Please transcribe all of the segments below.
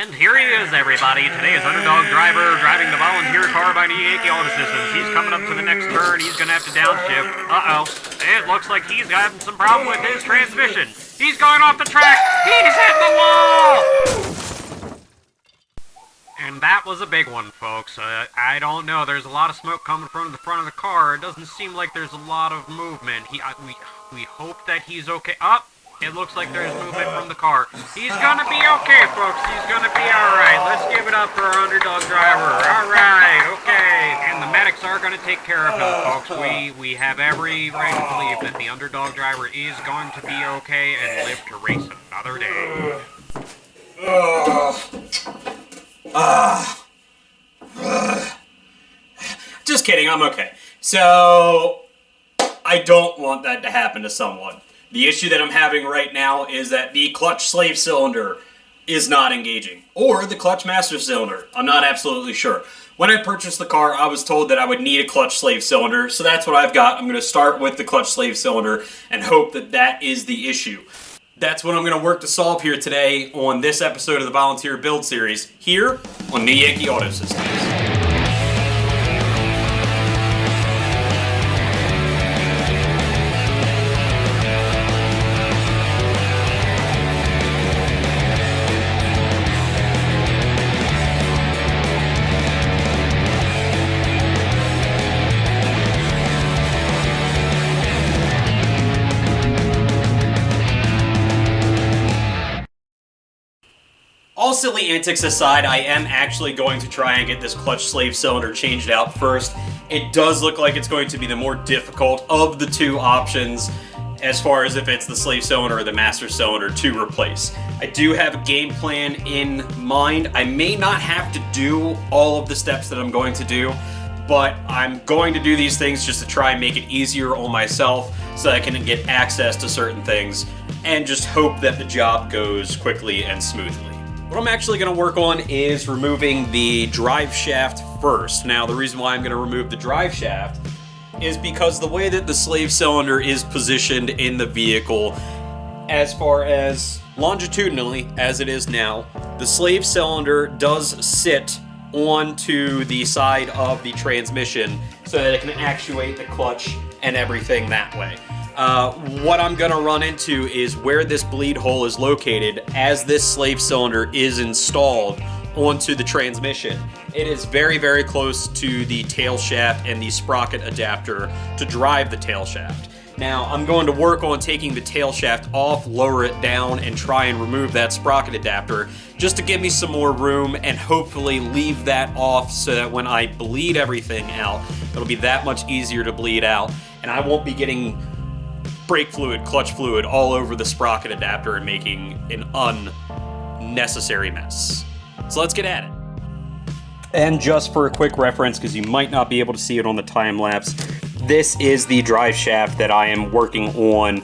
And here he is, everybody. Today's underdog driver driving the volunteer car by Yankee Auto Systems. He's coming up to the next turn. He's going to have to downshift. Uh-oh. It looks like he's having some problem with his transmission. He's going off the track. He's hitting the wall! And that was a big one, folks. I don't know. There's a lot of smoke coming from the front of the car. It doesn't seem like there's a lot of movement. We hope that he's okay. Up. It looks like there's movement from the car. He's gonna be okay, folks. He's gonna be alright. Let's give it up for our underdog driver. Alright, okay. And the medics are gonna take care of him, folks. We have every right to believe that the underdog driver is going to be okay and live to race another day. Just kidding, I'm okay. So, I don't want that to happen to someone. The issue that I'm having right now is that the clutch slave cylinder is not engaging. Or the clutch master cylinder. I'm not absolutely sure. When I purchased the car, I was told that I would need a clutch slave cylinder, so that's what I've got. I'm going to start with the clutch slave cylinder and hope that that is the issue. That's what I'm going to work to solve here today on this episode of the Volunteer Build Series, here on the Yankee Auto Systems. All silly antics aside, I am actually going to try and get this clutch slave cylinder changed out first. It does look like it's going to be the more difficult of the two options as far as if it's the slave cylinder or the master cylinder to replace. I do have a game plan in mind. I may not have to do all of the steps that I'm going to do, but I'm going to do these things just to try and make it easier on myself so that I can get access to certain things and just hope that the job goes quickly and smoothly. What I'm actually going to work on is removing the drive shaft first. Now, the reason why I'm going to remove the drive shaft is because the way that the slave cylinder is positioned in the vehicle, as far as longitudinally as it is now, the slave cylinder does sit onto the side of the transmission so that it can actuate the clutch and everything that way. What I'm gonna run into is where this bleed hole is located as this slave cylinder is installed onto the transmission. It is very, very close to the tail shaft and the sprocket adapter to drive the tail shaft. Now, I'm going to work on taking the tail shaft off, lower it down, and try and remove that sprocket adapter just to give me some more room and hopefully leave that off so that when I bleed everything out, it'll be that much easier to bleed out and I won't be getting brake fluid, clutch fluid all over the sprocket adapter and making an unnecessary mess. So let's get at it. And just for a quick reference, because you might not be able to see it on the time lapse, this is the drive shaft that I am working on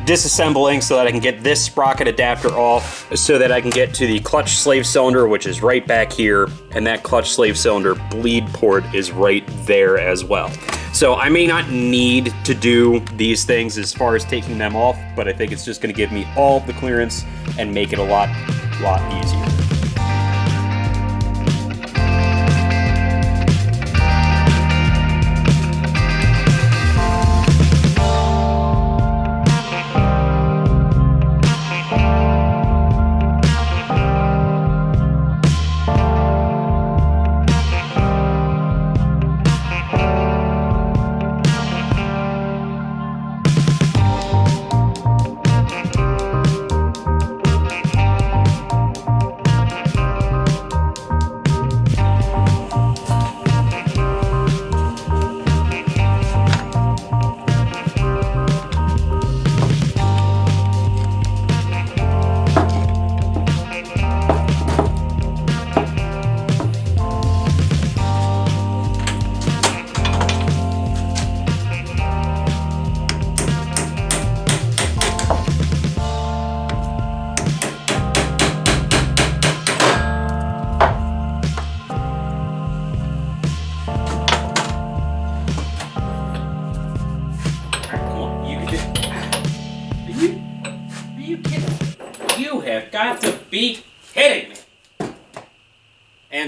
disassembling so that I can get this sprocket adapter off so that I can get to the clutch slave cylinder, which is right back here, and that clutch slave cylinder bleed port is right there as well. So I may not need to do these things as far as taking them off, but I think it's just going to give me all of the clearance and make it a lot easier.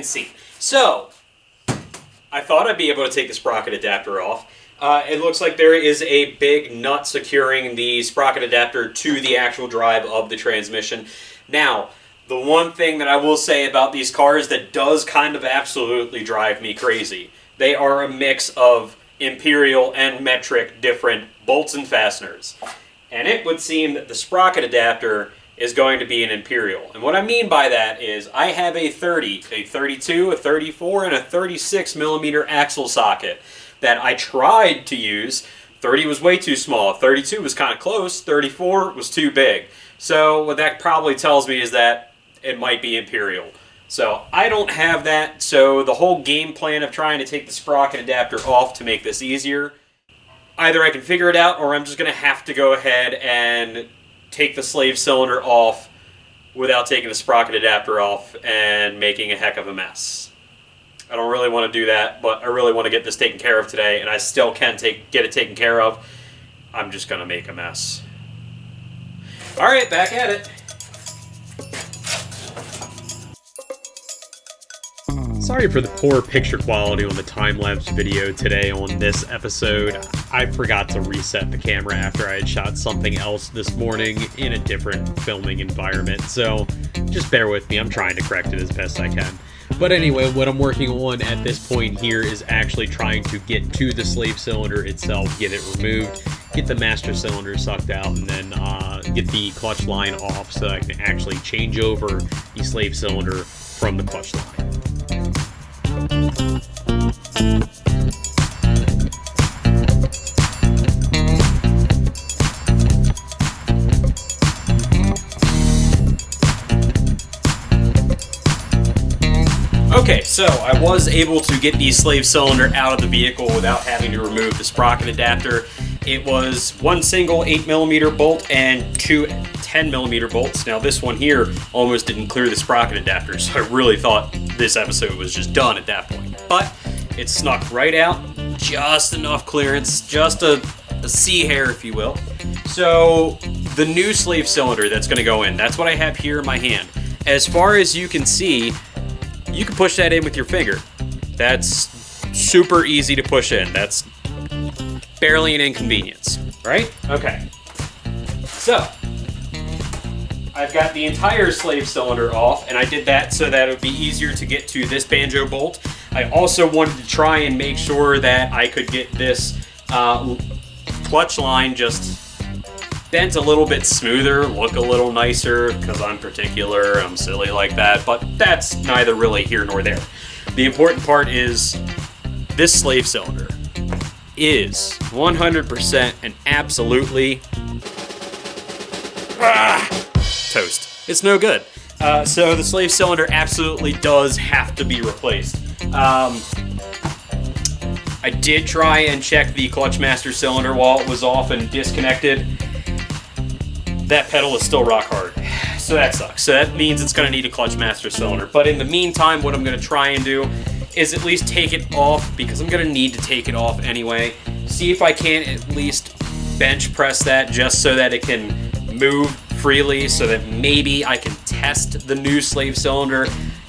can see. So, I thought I'd be able to take the sprocket adapter off. It looks like there is a big nut securing the sprocket adapter to the actual drive of the transmission. Now, the one thing that I will say about these cars that does kind of absolutely drive me crazy, they are a mix of imperial and metric different bolts and fasteners. And it would seem that the sprocket adapter is going to be an imperial. And what I mean by that is I have a 30, a 32, a 34, and a 36 millimeter axle socket that I tried to use. 30 was way too small, 32 was kind of close, 34 was too big. So what that probably tells me is that it might be imperial. So I don't have that, so the whole game plan of trying to take the sprocket adapter off to make this easier, either I can figure it out or I'm just going to have to go ahead and take the slave cylinder off without taking the sprocket adapter off and making a heck of a mess. I don't really want to do that, but I really want to get this taken care of today, and I still can get it taken care of. I'm just going to make a mess. Alright, back at it. Sorry for the poor picture quality on the time-lapse video today on this episode. I forgot to reset the camera after I had shot something else this morning in a different filming environment, so just bear with me. I'm trying to correct it as best I can. But anyway, what I'm working on at this point here is actually trying to get to the slave cylinder itself, get it removed, get the master cylinder sucked out, and then get the clutch line off so I can actually change over the slave cylinder from the clutch line. Okay, so I was able to get the slave cylinder out of the vehicle without having to remove the sprocket adapter. It was one single 8mm bolt and two 10mm bolts. Now this one here almost didn't clear the sprocket adapter, so I really thought this episode was just done at that point. But it snuck right out, just enough clearance, just a C hair if you will. So the new slave cylinder that's going to go in, that's what I have here in my hand. As far as you can see, you can push that in with your finger. That's super easy to push in. That's barely an inconvenience, right? Okay. So, I've got the entire slave cylinder off, and I did that so that it would be easier to get to this banjo bolt. I also wanted to try and make sure that I could get this clutch line just bent a little bit smoother, look a little nicer, because I'm particular, I'm silly like that, but that's neither really here nor there. The important part is this slave cylinder is 100% and absolutely toast. It's no good. So the slave cylinder absolutely does have to be replaced. I did try and check the clutch master cylinder while it was off and disconnected. That pedal is still rock hard, so that sucks. So that means it's going to need a clutch master cylinder. But in the meantime, what I'm going to try and do is at least take it off, because I'm going to need to take it off anyway. See if I can at least bench press that just so that it can move freely, so that maybe I can test the new slave cylinder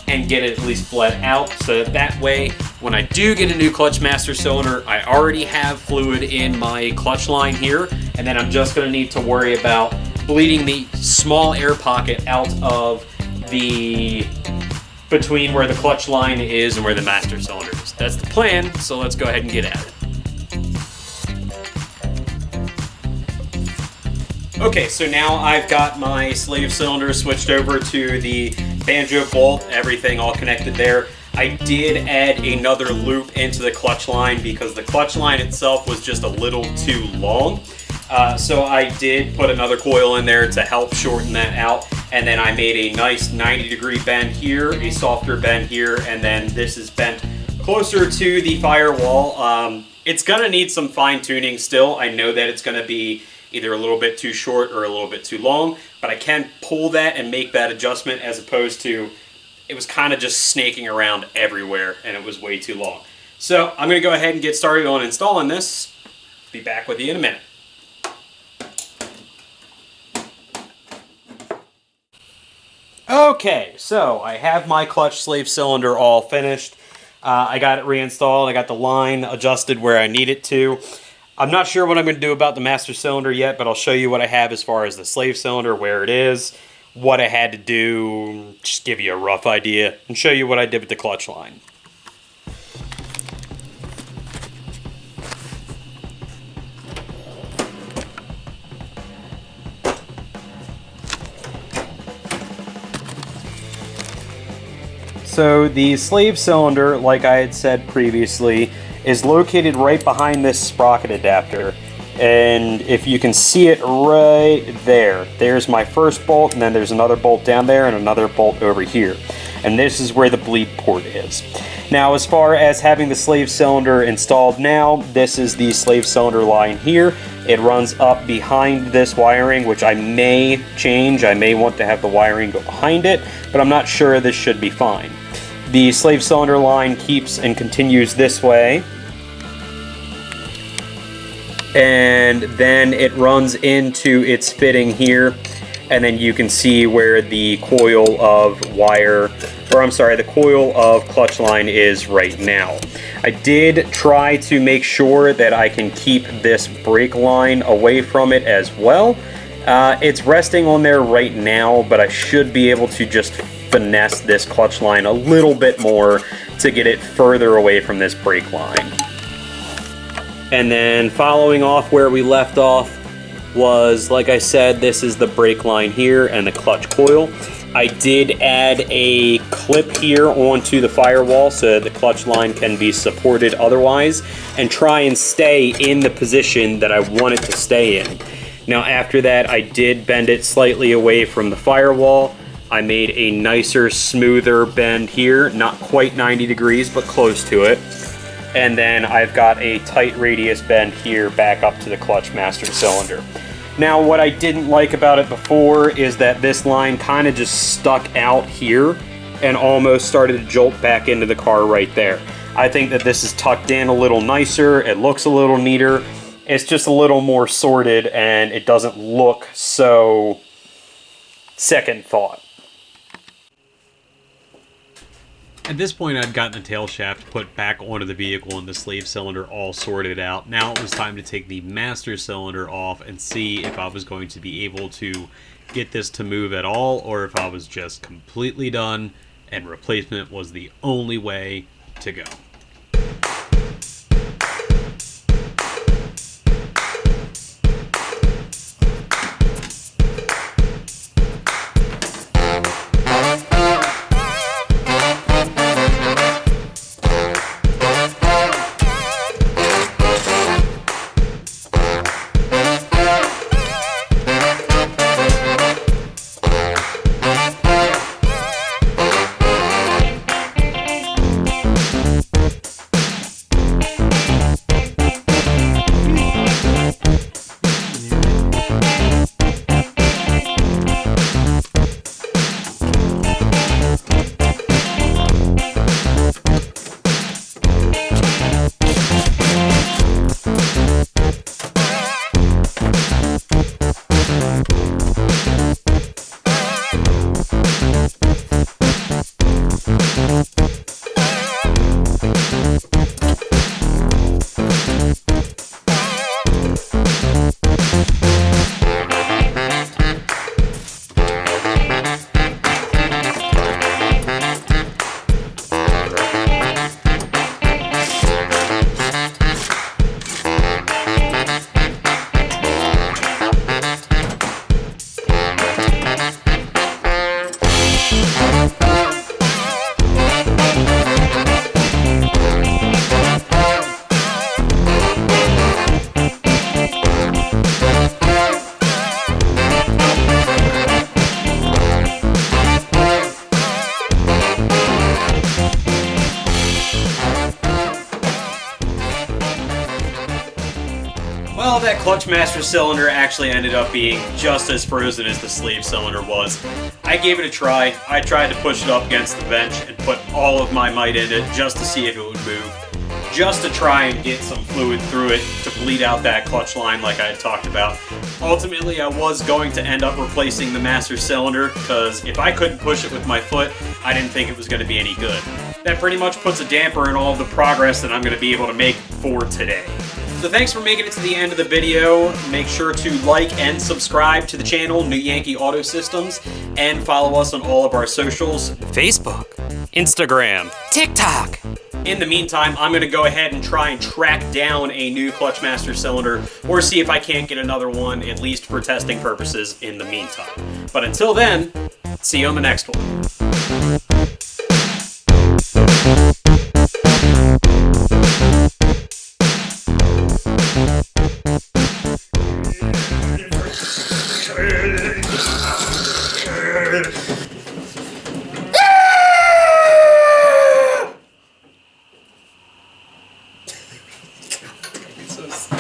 and get it at least bled out, so that way when I do get a new clutch master cylinder, I already have fluid in my clutch line here, and then I'm just going to need to worry about bleeding the small air pocket out of the between where the clutch line is and where the master cylinder is. That's the plan, so let's go ahead and get at it. Okay, so now I've got my slave cylinder switched over to the banjo bolt, everything all connected there. I did add another loop into the clutch line because the clutch line itself was just a little too long. So I did put another coil in there to help shorten that out, and then I made a nice 90-degree bend here, a softer bend here, and then this is bent closer to the firewall. It's gonna need some fine-tuning still. I know that it's gonna be either a little bit too short or a little bit too long, but I can pull that and make that adjustment, as opposed to it was kind of just snaking around everywhere and it was way too long. So I'm gonna go ahead and get started on installing this. Be back with you in a minute. Okay, so I have my clutch slave cylinder all finished. I got it reinstalled. I got the line adjusted where I need it to. I'm not sure what I'm going to do about the master cylinder yet, but I'll show you what I have as far as the slave cylinder, where it is, what I had to do, just give you a rough idea, and show you what I did with the clutch line. So the slave cylinder, like I had said previously, is located right behind this sprocket adapter. And if you can see it right there, there's my first bolt, and then there's another bolt down there and another bolt over here. And this is where the bleed port is. Now, as far as having the slave cylinder installed now, this is the slave cylinder line here. It runs up behind this wiring, which I may change. I may want to have the wiring go behind it, but I'm not sure. This should be fine. The slave cylinder line keeps and continues this way. And then it runs into its fitting here, and then you can see where the coil of the coil of clutch line is right now. I did try to make sure that I can keep this brake line away from it as well. It's resting on there right now, but I should be able to just finesse this clutch line a little bit more to get it further away from this brake line. And then following off where we left off was, like I said, this is the brake line here and the clutch coil. I did add a clip here onto the firewall so that the clutch line can be supported otherwise, and try and stay in the position that I want it to stay in. Now after that, I did bend it slightly away from the firewall. I made a nicer, smoother bend here, not quite 90 degrees, but close to it. And then I've got a tight radius bend here back up to the clutch master cylinder. Now, what I didn't like about it before is that this line kind of just stuck out here and almost started to jolt back into the car right there. I think that this is tucked in a little nicer. It looks a little neater. It's just a little more sorted, and it doesn't look so second thought. At this point, I'd gotten the tail shaft put back onto the vehicle and the slave cylinder all sorted out. Now it was time to take the master cylinder off and see if I was going to be able to get this to move at all, or if I was just completely done and replacement was the only way to go. Well, that clutch master cylinder actually ended up being just as frozen as the slave cylinder was. I gave it a try. I tried to push it up against the bench and put all of my might in it just to see if it would move. Just to try and get some fluid through it to bleed out that clutch line like I had talked about. Ultimately, I was going to end up replacing the master cylinder, because if I couldn't push it with my foot, I didn't think it was going to be any good. That pretty much puts a damper in all of the progress that I'm going to be able to make for today. So thanks for making it to the end of the video. Make sure to like and subscribe to the channel, New Yankee Auto Systems, and follow us on all of our socials, Facebook, Instagram, TikTok. In the meantime, I'm going to go ahead and try and track down a new clutch master cylinder, or see if I can't get another one, at least for testing purposes in the meantime. But until then, see you on the next one. So